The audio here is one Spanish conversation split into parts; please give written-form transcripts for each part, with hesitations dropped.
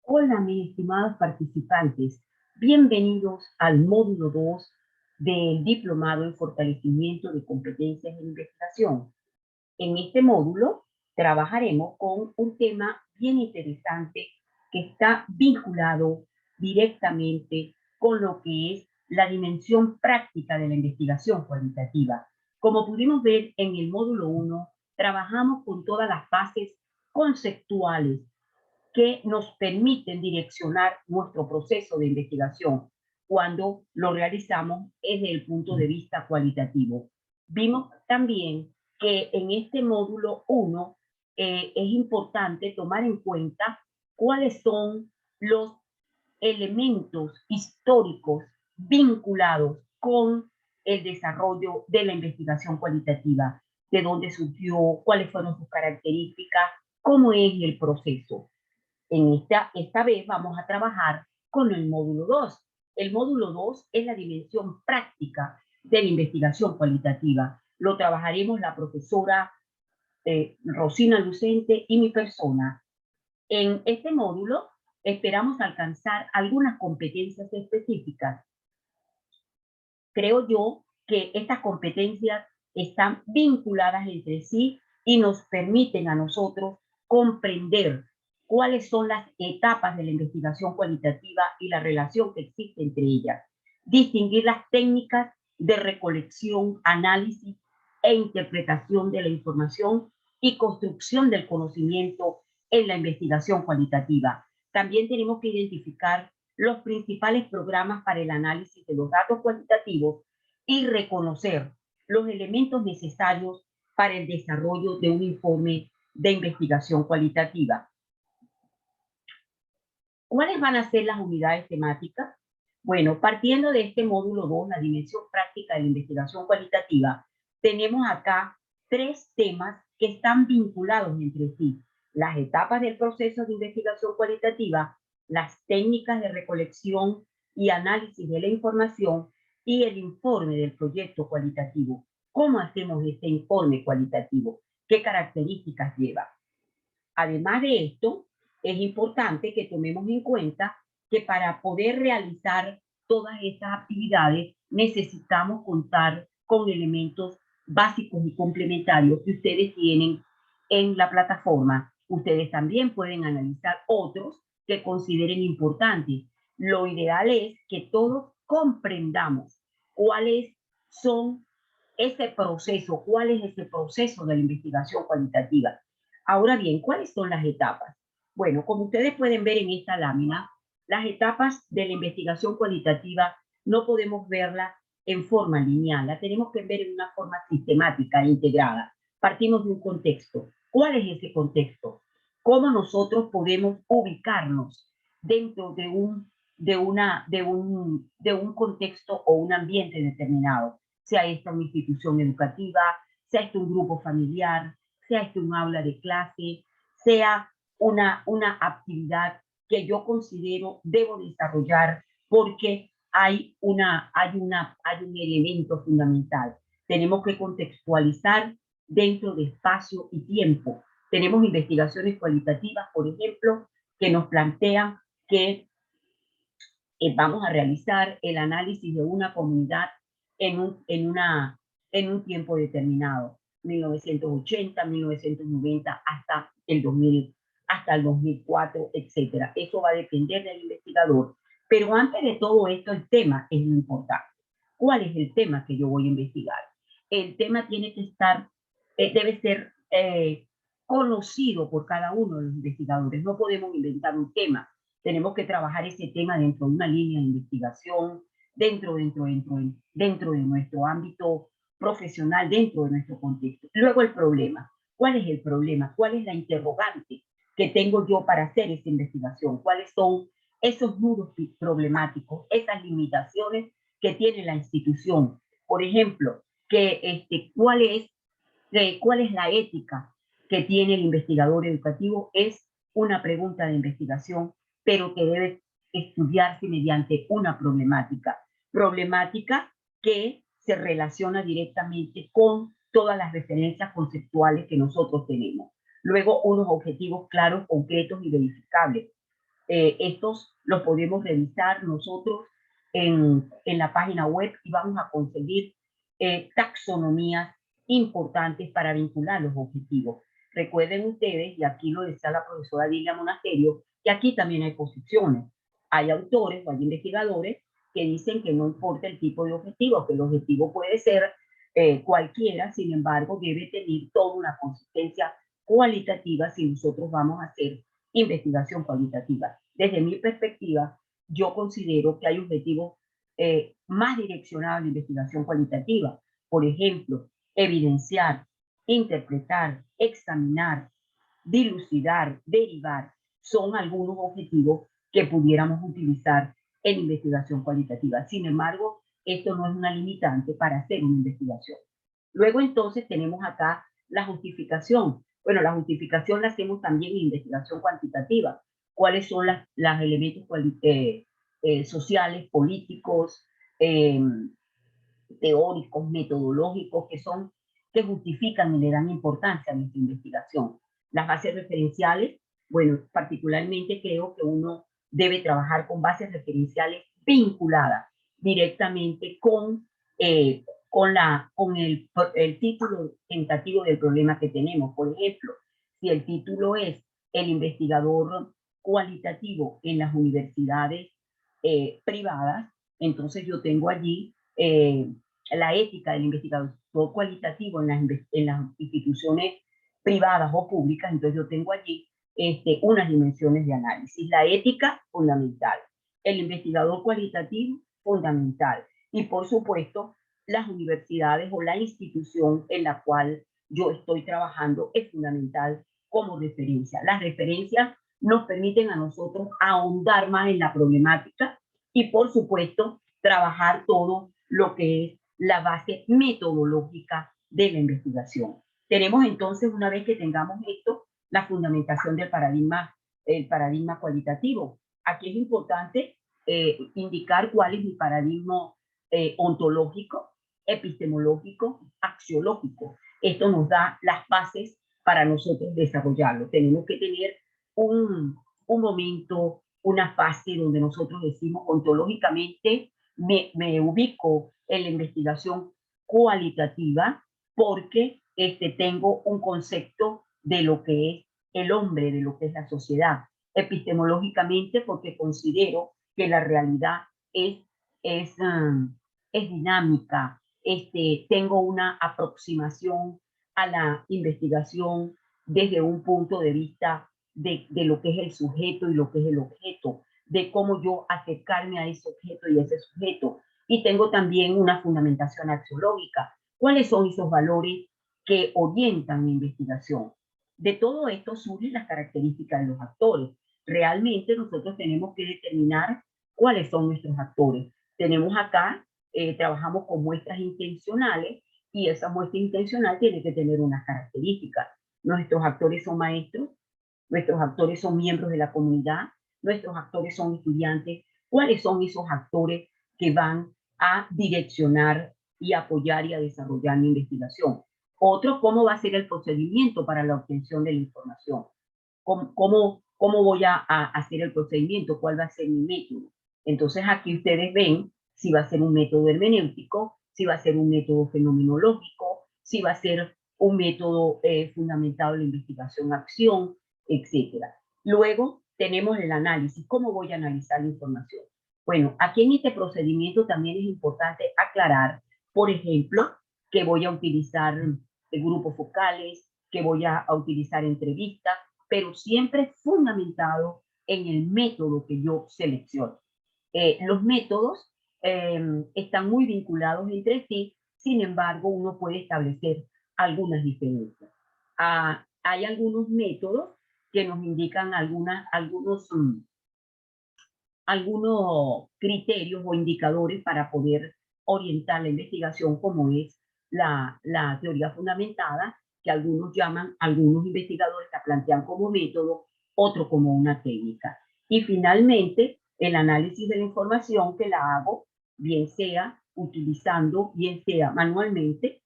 Hola, mis estimados participantes. Bienvenidos al módulo 2 del Diplomado en Fortalecimiento de Competencias en Investigación. En este módulo trabajaremos con un tema bien interesante que está vinculado directamente con lo que es la dimensión práctica de la investigación cualitativa. Como pudimos ver en el módulo 1, trabajamos con todas las bases conceptuales que nos permiten direccionar nuestro proceso de investigación cuando lo realizamos desde el punto de vista cualitativo. Vimos también que en este módulo 1 es importante tomar en cuenta cuáles son los elementos históricos vinculados con el desarrollo de la investigación cualitativa, de dónde surgió, cuáles fueron sus características, cómo es el proceso. Esta vez vamos a trabajar con el módulo 2. El módulo 2 es la dimensión práctica de la investigación cualitativa. Lo trabajaremos la profesora Rosina Lucente y mi persona. En este módulo esperamos alcanzar algunas competencias específicas. Creo yo que estas competencias están vinculadas entre sí y nos permiten a nosotros comprender cuáles son las etapas de la investigación cualitativa y la relación que existe entre ellas, distinguir las técnicas de recolección, análisis e interpretación de la información y construcción del conocimiento en la investigación cualitativa. También tenemos que identificar los principales programas para el análisis de los datos cuantitativos y reconocer los elementos necesarios para el desarrollo de un informe de investigación cualitativa. ¿Cuáles van a ser las unidades temáticas? Bueno, partiendo de este módulo 2, la dimensión práctica de la investigación cualitativa, tenemos acá tres temas que están vinculados entre sí. Las etapas del proceso de investigación cualitativa, las técnicas de recolección y análisis de la información y el informe del proyecto cualitativo. ¿Cómo hacemos este informe cualitativo? ¿Qué características lleva? Además de esto, es importante que tomemos en cuenta que para poder realizar todas estas actividades necesitamos contar con elementos básicos y complementarios que ustedes tienen en la plataforma. Ustedes también pueden analizar otros que consideren importantes. Lo ideal es que todos comprendamos cuáles son cuál es ese proceso de la investigación cualitativa. Ahora bien, ¿cuáles son las etapas? Bueno, como ustedes pueden ver en esta lámina, las etapas de la investigación cualitativa no podemos verlas en forma lineal, la tenemos que ver en una forma sistemática e integrada. Partimos de un contexto. ¿Cuál es ese contexto? ¿Cómo nosotros podemos ubicarnos dentro de un contexto o un ambiente determinado? Sea esta una institución educativa, sea esto un grupo familiar, sea esto un aula de clase, sea una actividad que yo considero debo desarrollar porque hay un elemento fundamental. Tenemos que contextualizar dentro de espacio y tiempo. Tenemos investigaciones cualitativas, por ejemplo, que nos plantean que vamos a realizar el análisis de una comunidad en un tiempo determinado, 1980, 1990, hasta el 2004, etcétera. Eso va a depender del investigador. Pero antes de todo esto, el tema es lo importante. ¿Cuál es el tema que yo voy a investigar? El tema tiene que estar, debe ser conocido por cada uno de los investigadores. No podemos inventar un tema, tenemos que trabajar ese tema dentro de una línea de investigación, dentro de nuestro ámbito profesional, dentro de nuestro contexto. Luego el problema. ¿Cuál es el problema? ¿Cuál es la interrogante que tengo yo para hacer esa investigación? ¿Cuáles son esos nudos problemáticos, esas limitaciones que tiene la institución? Por ejemplo, ¿cuál es la ética que tiene el investigador educativo? Es una pregunta de investigación, pero que debe estudiarse mediante una problemática que se relaciona directamente con todas las referencias conceptuales que nosotros tenemos. Luego, unos objetivos claros, concretos y verificables. Estos los podemos revisar nosotros en la página web y vamos a conseguir taxonomías importantes para vincular los objetivos. Recuerden ustedes, y aquí lo decía la profesora Dilia Monasterio, que aquí también hay posiciones. Hay autores o hay investigadores que dicen que no importa el tipo de objetivo, que el objetivo puede ser cualquiera, sin embargo, debe tener toda una consistencia cualitativa si nosotros vamos a hacer investigación cualitativa. Desde mi perspectiva, yo considero que hay objetivos más direccionados a la investigación cualitativa. Por ejemplo, evidenciar, interpretar, examinar, dilucidar, derivar, son algunos objetivos que pudiéramos utilizar en investigación cualitativa. Sin embargo, esto no es una limitante para hacer una investigación. Luego entonces tenemos acá la justificación. Bueno, la justificación la hacemos también en investigación cuantitativa. ¿Cuáles son los elementos sociales, políticos, teóricos, metodológicos que justifican y le dan importancia a nuestra investigación? Las bases referenciales, bueno, particularmente creo que uno debe trabajar con bases referenciales vinculadas directamente con el título tentativo del problema que tenemos. Por ejemplo, si el título es el investigador cualitativo en las universidades privadas, entonces yo tengo allí la ética del investigador cualitativo en las instituciones privadas o públicas, entonces yo tengo allí unas dimensiones de análisis. La ética, fundamental. El investigador cualitativo, fundamental. Y por supuesto, las universidades o la institución en la cual yo estoy trabajando es fundamental como referencia. Las referencias nos permiten a nosotros ahondar más en la problemática y, por supuesto, trabajar todo lo que es la base metodológica de la investigación. Tenemos entonces, una vez que tengamos esto, la fundamentación del paradigma, el paradigma cualitativo. Aquí es importante indicar cuál es mi paradigma ontológico, epistemológico, axiológico. Esto nos da las bases para nosotros desarrollarlo. Tenemos que tener un momento, una fase donde nosotros decimos ontológicamente me ubico en la investigación cualitativa porque tengo un concepto de lo que es el hombre, de lo que es la sociedad. Epistemológicamente porque considero que la realidad es, es dinámica. Tengo una aproximación a la investigación desde un punto de vista de lo que es el sujeto y lo que es el objeto, de cómo yo acercarme a ese objeto y a ese sujeto. Y tengo también una fundamentación axiológica. ¿Cuáles son esos valores que orientan mi investigación? De todo esto surgen las características de los actores. Realmente nosotros tenemos que determinar cuáles son nuestros actores. Tenemos acá, trabajamos con muestras intencionales y esa muestra intencional tiene que tener unas características. Nuestros actores son maestros, nuestros actores son miembros de la comunidad, nuestros actores son estudiantes. ¿Cuáles son esos actores que van a direccionar y apoyar y a desarrollar mi investigación? Otro, ¿cómo va a ser el procedimiento para la obtención de la información? ¿Cómo voy a hacer el procedimiento? ¿Cuál va a ser mi método? Entonces aquí ustedes ven si va a ser un método hermenéutico, si va a ser un método fenomenológico, si va a ser un método fundamentado en la investigación-acción, etcétera. Luego tenemos el análisis. ¿Cómo voy a analizar la información? Bueno, aquí en este procedimiento también es importante aclarar, por ejemplo, que voy a utilizar grupos focales, que voy a utilizar entrevistas, pero siempre fundamentado en el método que yo selecciono. Los métodos están muy vinculados entre sí, sin embargo, uno puede establecer algunas diferencias. Hay algunos métodos que nos indican algunos criterios o indicadores para poder orientar la investigación, como es la teoría fundamentada, que algunos investigadores la plantean como método, otros como una técnica. Y finalmente, el análisis de la información que la hago, bien sea manualmente,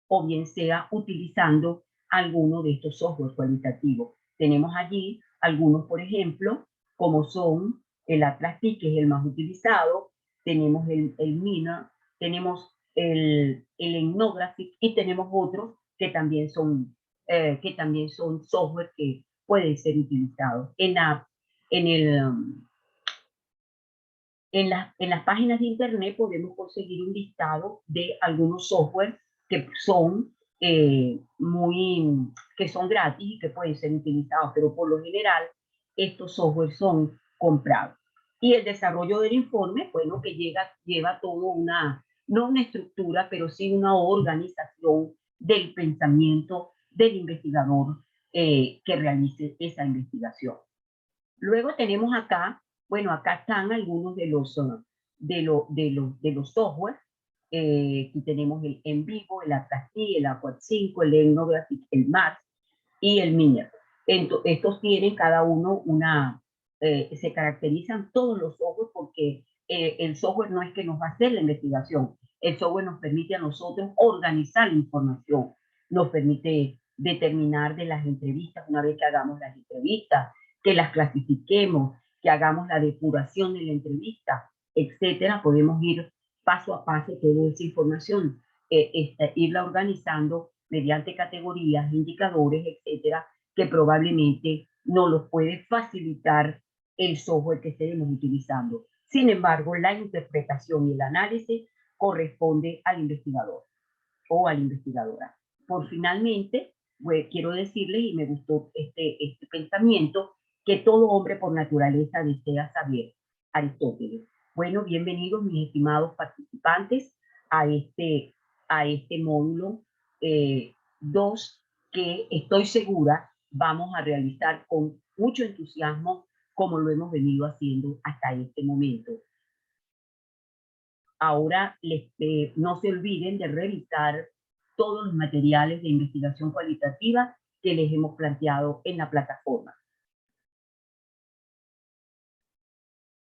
o bien sea utilizando alguno de estos software cualitativos. Tenemos allí algunos, por ejemplo, como son el Atlas TIC, que es el más utilizado, tenemos el MINA, tenemos el Ethnographic y tenemos otros que también son software que pueden ser utilizados. En, el, en las páginas de internet podemos conseguir un listado de algunos software que son que son gratis y que pueden ser utilizados, pero por lo general estos software son comprados. Y el desarrollo del informe, bueno, que lleva todo no una estructura, pero sí una organización del pensamiento del investigador que realice esa investigación. Luego tenemos acá, bueno, acá están algunos de los software. Aquí tenemos el En Vivo, el Atlas-T, el Aqua 5, el Ethnographic, el MAX y el Miner. Estos tienen cada uno se caracterizan todos los software porque el software no es que nos va a hacer la investigación, el software nos permite a nosotros organizar la información, nos permite determinar de las entrevistas, una vez que hagamos las entrevistas, que las clasifiquemos, que hagamos la depuración de la entrevista, etcétera. Podemos ir paso a paso toda esa información, irla organizando mediante categorías, indicadores, etcétera, que probablemente no los puede facilitar el software que estemos utilizando. Sin embargo, la interpretación y el análisis corresponde al investigador o a la investigadora. Finalmente, pues, quiero decirles, y me gustó este pensamiento, que todo hombre por naturaleza desea saber. Aristóteles. Bueno, bienvenidos mis estimados participantes a este módulo 2 que estoy segura vamos a realizar con mucho entusiasmo como lo hemos venido haciendo hasta este momento. Ahora no se olviden de revisar todos los materiales de investigación cualitativa que les hemos planteado en la plataforma.